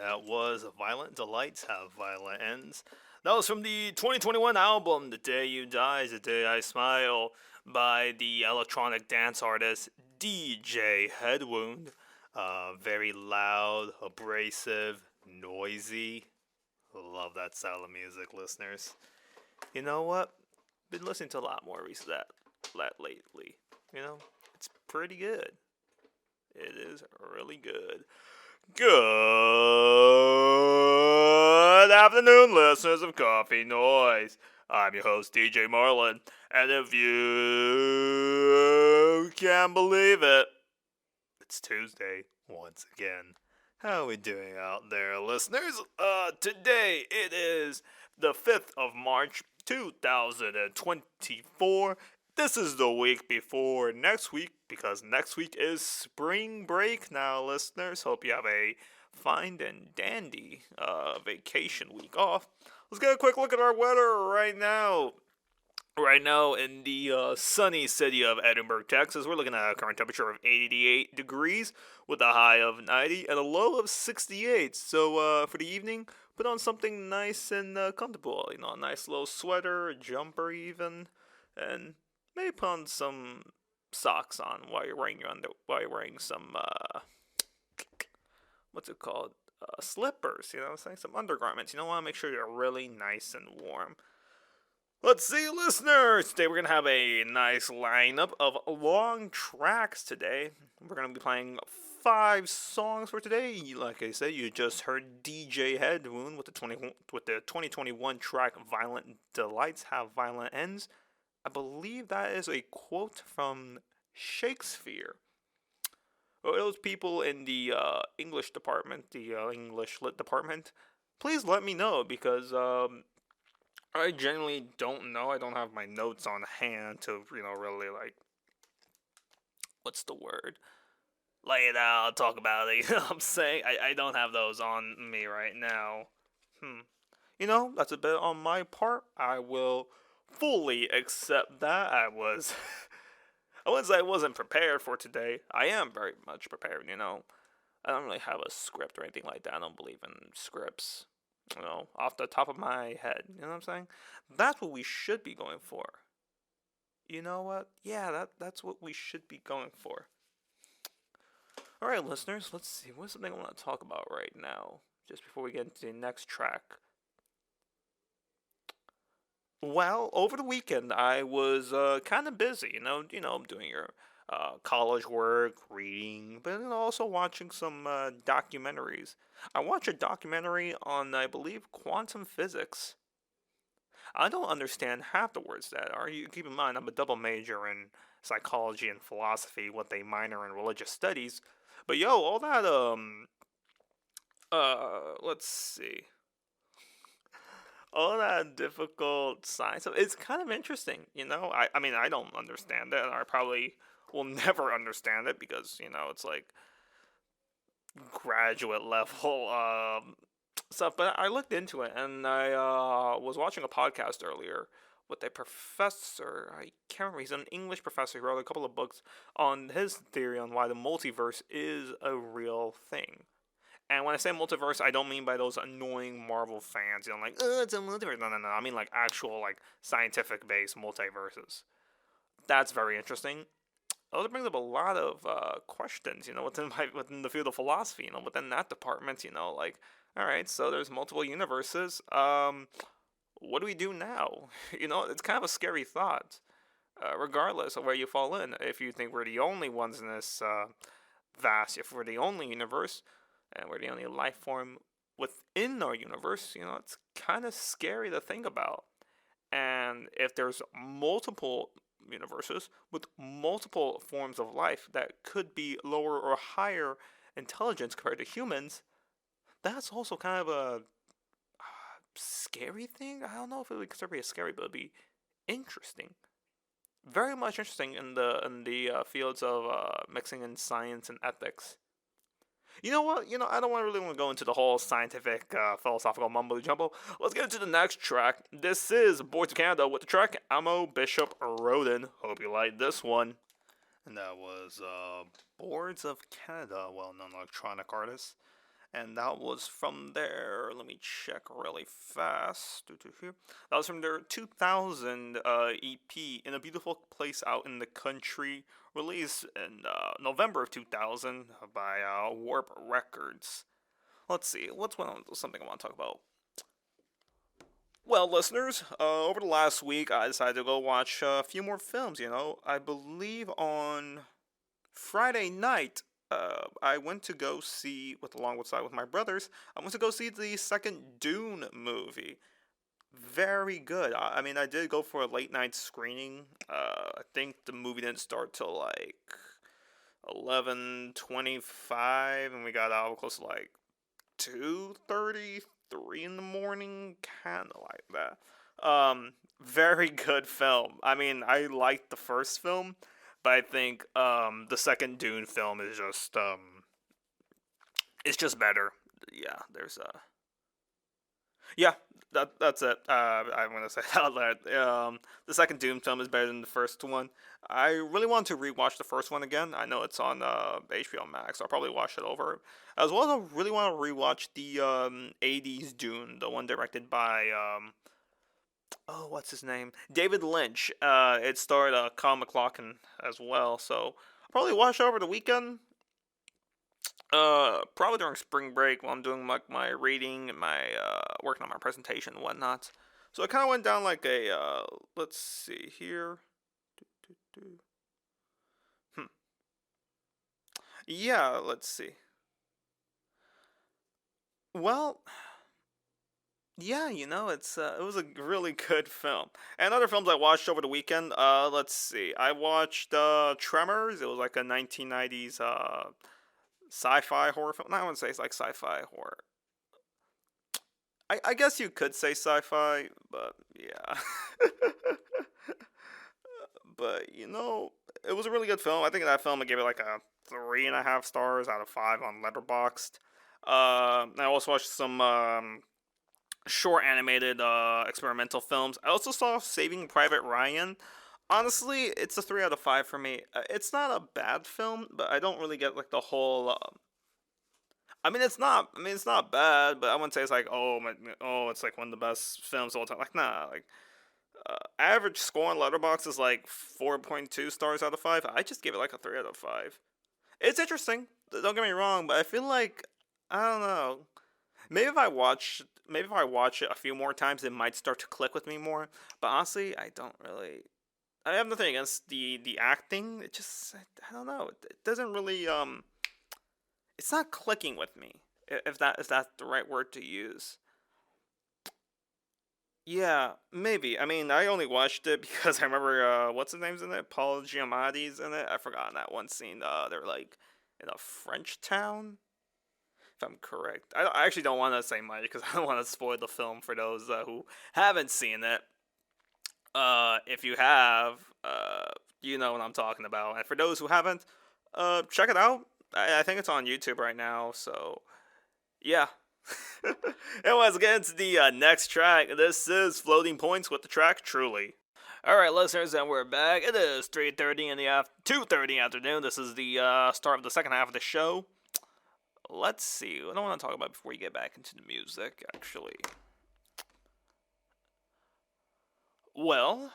That was Violent Delights Have Violent Ends. That was from the 2021 album The Day You Die, The Day I Smile by the electronic dance artist DJ Headwound. Very loud, abrasive, noisy. Love that style of music, listeners. You know what? Been listening to a lot more recent that lately. You know, it's pretty good. It is really good. Good afternoon, listeners of Coffee Noise. I'm your host, DJ Marlin, and if you can believe it, it's Tuesday once again. How are we doing out there, listeners? Today it is the 5th of March, 2024. This is the week before next week, because next week is spring break now, listeners. Hope you have a fine and dandy vacation week off. Let's get a quick look at our weather right now. Right now, in the sunny city of Edinburgh, Texas, we're looking at a current temperature of 88 degrees with a high of 90 and a low of 68. So, for the evening, put on something nice and comfortable. You know, a nice little sweater, a jumper, even, and maybe put on some socks on while you're wearing some what's it called? Slippers. You know, what I'm saying, some undergarments. You know, want to make sure you're really nice and warm. Let's see, listeners! Today we're going to have a nice lineup of long tracks today. We're going to be playing 5 songs for today. Like I said, you just heard DJ Headwound with the 2021 track Violent Delights Have Violent Ends. I believe that is a quote from Shakespeare. Or those people in the English department, the English lit department, please let me know, because I genuinely don't know. I don't have my notes on hand to, really, like, what's the word? Lay it out, talk about it, you know what I'm saying? I don't have those on me right now. You know, that's a bit on my part. I will fully accept that. I wasn't prepared for today. I am very much prepared, you know. I don't really have a script or anything like that. I don't believe in scripts. You know, off the top of my head. You know what I'm saying? That's what we should be going for. You know what? Yeah, that's what we should be going for. Alright, listeners, let's see. What's something I want to talk about right now? Just before we get into the next track. Well, over the weekend, I was kind of busy, doing your college work, reading, but then also watching some documentaries. I watched a documentary on, I believe, quantum physics. I don't understand half the words that are. You keep in mind, I'm a double major in psychology and philosophy, with a minor in religious studies. But yo, all that let's see, all that difficult science, it's kind of interesting, you know. I mean, I don't understand it, and I probably will never understand it, because it's like graduate level stuff. But I looked into it, and I was watching a podcast earlier with a professor. I can't remember. He's an English professor. He wrote a couple of books on his theory on why the multiverse is a real thing. And when I say multiverse, I don't mean by those annoying Marvel fans, like, oh, it's a multiverse. No, no, no. I mean, like, actual, like, scientific-based multiverses. That's very interesting. Also brings up a lot of questions, within the field of philosophy, within that department, like, all right, so there's multiple universes. What do we do now? It's kind of a scary thought, regardless of where you fall in. If you think we're the only ones in this if we're the only universe, and we're the only life form within our universe, it's kind of scary to think about. And if there's multiple universes with multiple forms of life that could be lower or higher intelligence compared to humans, that's also kind of a scary thing. I don't know if it would consider it scary, but it'd be interesting. Very much interesting in the fields of mixing in science and ethics. You know what? I don't really want to go into the whole scientific, philosophical mumbo jumbo. Let's get into the next track. This is Boys of Canada with the track Amo Bishop Rodin. Hope you like this one. And that was Boards of Canada, well-known electronic artist. and that was from their. Let me check really fast. That was from their 2000 EP, "In a Beautiful Place Out in the Country," released in November of 2000 by Warp Records. Let's see, something I want to talk about? Well, listeners, over the last week, I decided to go watch a few more films. I believe on Friday night, I went to go see, with my brothers, I went to go see the second Dune movie. Very good. I mean, I did go for a late night screening. I think the movie didn't start till like 11:25, and we got out close to like 2:33 in the morning, kind of like that. Very good film. I mean, I liked the first film, but I think the second Dune film is just it's just better. Yeah, there's yeah, that's it. I'm gonna say that. The second Doom film is better than the first one. I really want to rewatch the first one again. I know it's on HBO Max. I'll probably watch it over. As well as I really want to rewatch the '80s Dune, the one directed by oh, what's his name? David Lynch. It starred Kyle MacLachlan as well. So I'll probably watch it over the weekend. Probably during spring break while I'm doing my reading and my working on my presentation and whatnot. So it kind of went down like a let's see here. Hmm. Yeah, let's see. Well, yeah, it was a really good film. And other films I watched over the weekend. Let's see. I watched Tremors. It was like a 1990s sci-fi horror film. No, I wouldn't say it's like sci-fi horror. I guess you could say sci-fi, but yeah. But it was a really good film. I think that film I gave it like a 3.5 stars out of 5 on Letterboxd. I also watched some short animated experimental films. I also saw Saving Private Ryan. Honestly, it's a 3 out of 5 for me. It's not a bad film, but I don't really get like the whole. I mean, it's not. I mean, it's not bad, but I wouldn't say it's like, oh, it's like one of the best films of all time. Like, nah, like average score on Letterboxd is like 4.2 stars out of 5. I just gave it like a 3 out of 5. It's interesting. Don't get me wrong, but I feel like I don't know. Maybe if I watch it a few more times, it might start to click with me more. But honestly, I don't really. I have nothing against the acting. It just I don't know. It doesn't really It's not clicking with me. If that's the right word to use. Yeah, maybe. I mean, I only watched it because I remember what's his name's in it? Paul Giamatti's in it. I forgot that one scene. They're like in a French town, if I'm correct. I actually don't want to say much because I don't want to spoil the film for those who haven't seen it. If you have, you know what I'm talking about. And for those who haven't, check it out. I think it's on YouTube right now. So yeah. Anyways, let's get into the next track. This is Floating Points with the track Truly. All right, listeners, and we're back. It is 3:30 in the 2:30 afternoon. This is the start of the second half of the show. Let's see. What do I want to talk about before we get back into the music, actually? Well,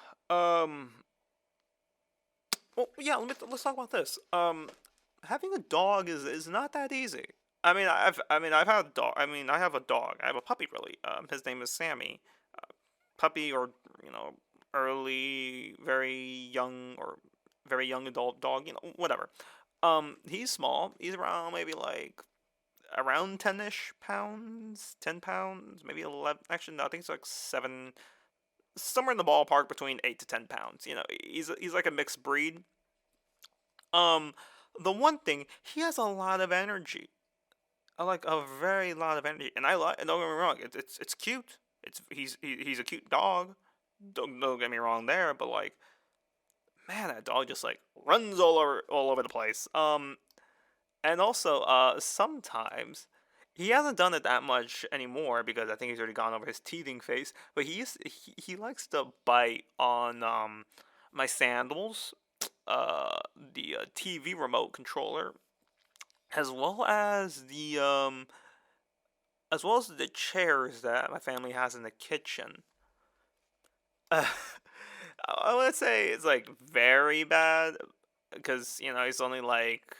yeah. Let's talk about this. Having a dog is not that easy. I've had a dog. I mean, I have a dog. I have a puppy, really. His name is Sammy. Puppy, or early, very young adult dog. Whatever. He's small. He's around maybe like around 10-ish pounds, 10 pounds, maybe 11. Actually, no, I think it's like 7, somewhere in the ballpark between 8 to 10 pounds. He's like a mixed breed. Um, the one thing, he has a lot of energy. I like a very lot of energy, and I like. And don't get me wrong, it's cute. He's a cute dog. Don't get me wrong there, but like, man, that dog just like runs all over the place. And also sometimes he hasn't done it that much anymore because I think he's already gone over his teething phase. But he likes to bite on my sandals, the TV remote controller, as well as the as well as the chairs that my family has in the kitchen. Uh, I would say it's like very bad because he's only like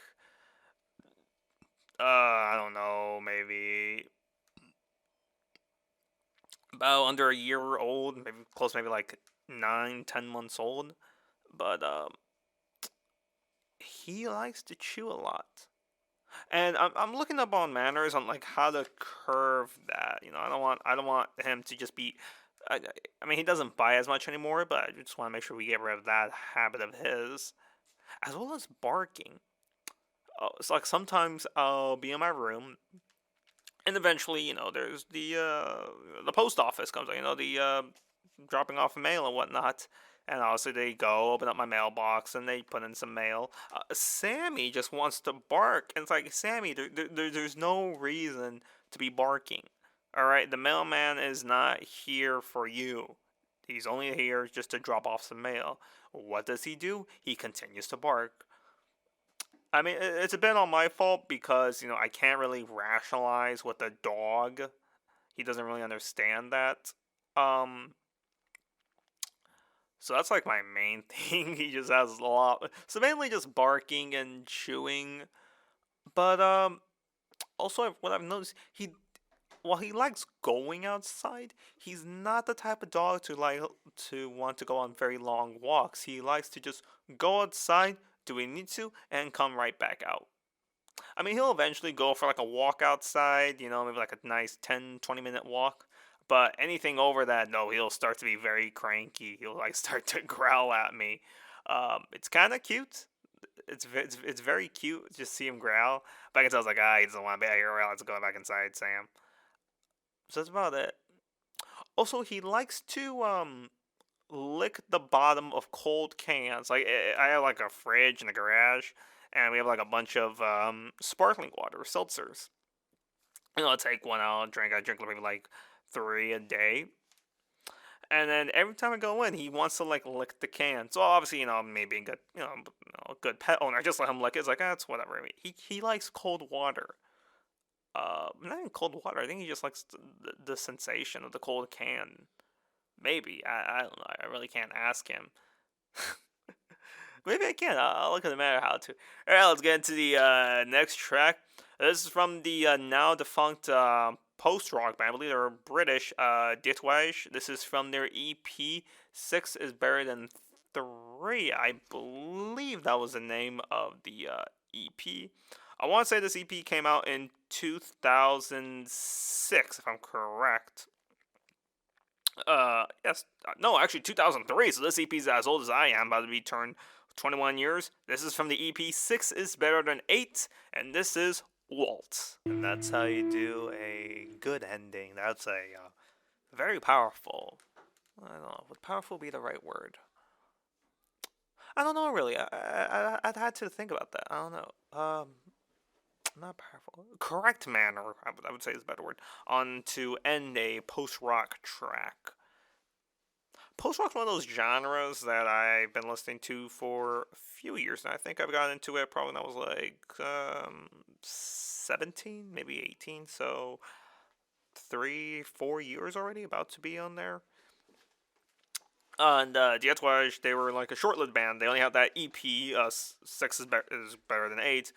I don't know, maybe about under a year old, maybe close, maybe like 9, 10 months old. But he likes to chew a lot. And I'm looking up on manners on like how to curve that. I don't want him to just be. I, I mean, he doesn't buy as much anymore, but I just want to make sure we get rid of that habit of his, as well as barking. It's like sometimes I'll be in my room, and eventually, there's the post office comes, the dropping off mail and whatnot. And obviously they go open up my mailbox and they put in some mail. Sammy just wants to bark, and it's like, Sammy, there's no reason to be barking. All right, the mailman is not here for you. He's only here just to drop off some mail. What does he do? He continues to bark. I mean, it's a bit on my fault because I can't really rationalize with a dog. He doesn't really understand that. Um, So that's like my main thing. He just has a lot. So mainly just barking and chewing. But also what I've noticed, while he likes going outside, he's not the type of dog to want to go on very long walks. He likes to just go outside, do what he needs to, and come right back out. I mean, he'll eventually go for like a walk outside, maybe like a nice 10, 20 minute walk. But anything over that, no, he'll start to be very cranky. He'll like start to growl at me. It's kind of cute. It's very cute. Just see him growl. But I can tell, I was like, he doesn't want to be out here. Let's go back inside, Sam. So that's about it. Also, he likes to lick the bottom of cold cans. Like, I have like a fridge in the garage, and we have like a bunch of sparkling water, seltzers. I'll take one out, drink. I drink maybe like 3 a day. And then every time I go in, he wants to like lick the can. So obviously, me being good, a good pet owner, I just let him lick it. It's like, it's whatever. I mean, he likes cold water. Not even cold water. I think he just likes the sensation of the cold can. Maybe I don't know. I really can't ask him. Maybe I can. I'll look at the matter how to. All right, let's get into the next track. This is from the now defunct post rock band. I believe they're British. Ditwage. This is from their EP. Six is better than three. I believe that was the name of the EP. I want to say this EP came out in 2006, if I'm correct. Yes, no, actually 2003. So this EP is as old as I am, about to be turned 21 years. This is from the EP Six is Better Than Eight, and this is Waltz. And that's how you do a good ending. That's a very powerful. I don't know. Would powerful be the right word? I don't know really. I'd had to think about that. I don't know. Not powerful. Correct manner, I would say is a better word, on to end a post rock track. Post rock's one of those genres that I've been listening to for a few years now. I think I've gotten into it probably when I was like 17, maybe 18. So 3, 4 years already, about to be on there. And Dietwage, they were like a short-lived band. They only had that EP, Six is Better Than Eight.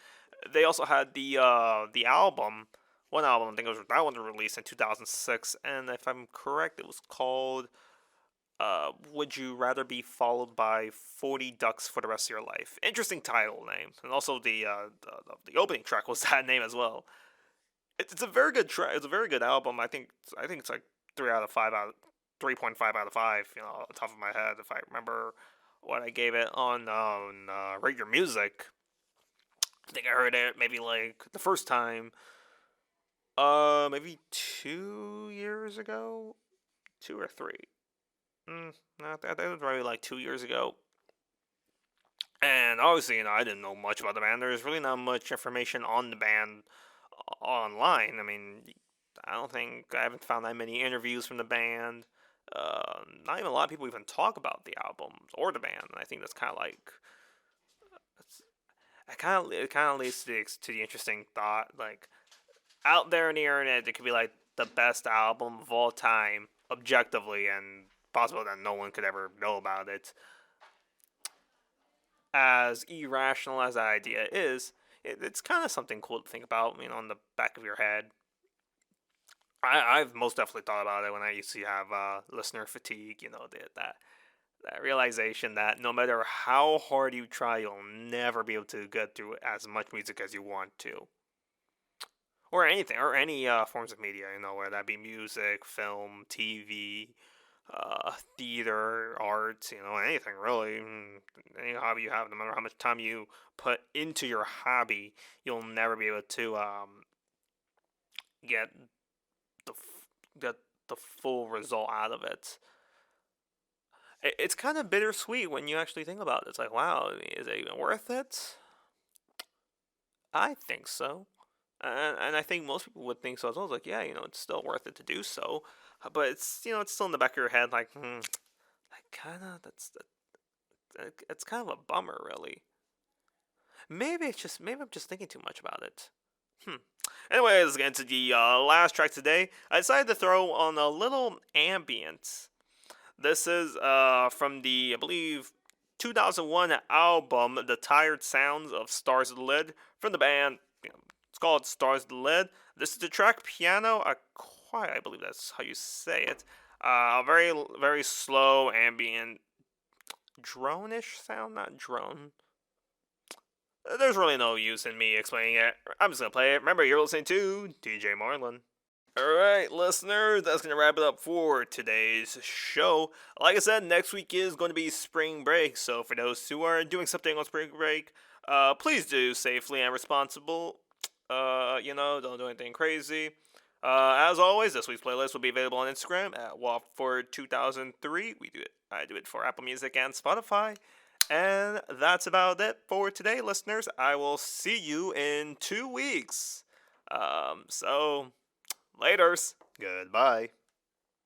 They also had the album, one album, I think that one was released in 2006, and if I'm correct, it was called Would You Rather Be Followed by 40 Ducks for the Rest of Your Life? Interesting title name. And also the opening track was that name as well. It's a very good track. It's a very good album. I think it's like 3.5 out of 5, off the top of my head, if I remember what I gave it on Rate Your Music. I think I heard it maybe like the first time, maybe 2 years ago, 2 or 3. No, that was probably like 2 years ago. And obviously, I didn't know much about the band. There's really not much information on the band online. I mean, I haven't found that many interviews from the band. Not even a lot of people even talk about the albums or the band. And I think that's kind of like it kind of leads to the interesting thought, like out there in the internet, it could be like the best album of all time, objectively, and possible that no one could ever know about it. As irrational as that idea is, it's kind of something cool to think about, on the back of your head. I've most definitely thought about it when I used to have listener fatigue, that realization that no matter how hard you try, you'll never be able to get through as much music as you want to. Or anything, or any forms of media, whether that be music, film, TV, theater, art, anything really. Any hobby you have, no matter how much time you put into your hobby, you'll never be able to get get the full result out of it. It's kind of bittersweet when you actually think about it. It's like, wow, is it even worth it? I think so. And I think most people would think so as well. It's like, yeah, it's still worth it to do so. But it's still in the back of your head, like, that kind of, it's kind of a bummer, really. Maybe I'm just thinking too much about it. Anyway, let's get into the last track today. I decided to throw on a little ambient. This is from the, I believe, 2001 album, The Tired Sounds of Stars of the Lid, from the band. It's called Stars of the Lid. This is the track Piano Acquire, I believe that's how you say it. Very, very slow, ambient, drone-ish sound, not drone. There's really no use in me explaining it. I'm just gonna play it. Remember, you're listening to DJ Marlin. Alright, listeners, that's going to wrap it up for today's show. Like I said, next week is going to be spring break, so for those who are doing something on spring break, please do safely and responsible. Don't do anything crazy. As always, this week's playlist will be available on Instagram at Wafford2003. I do it for Apple Music and Spotify. And that's about it for today, listeners. I will see you in 2 weeks. Laters. Goodbye.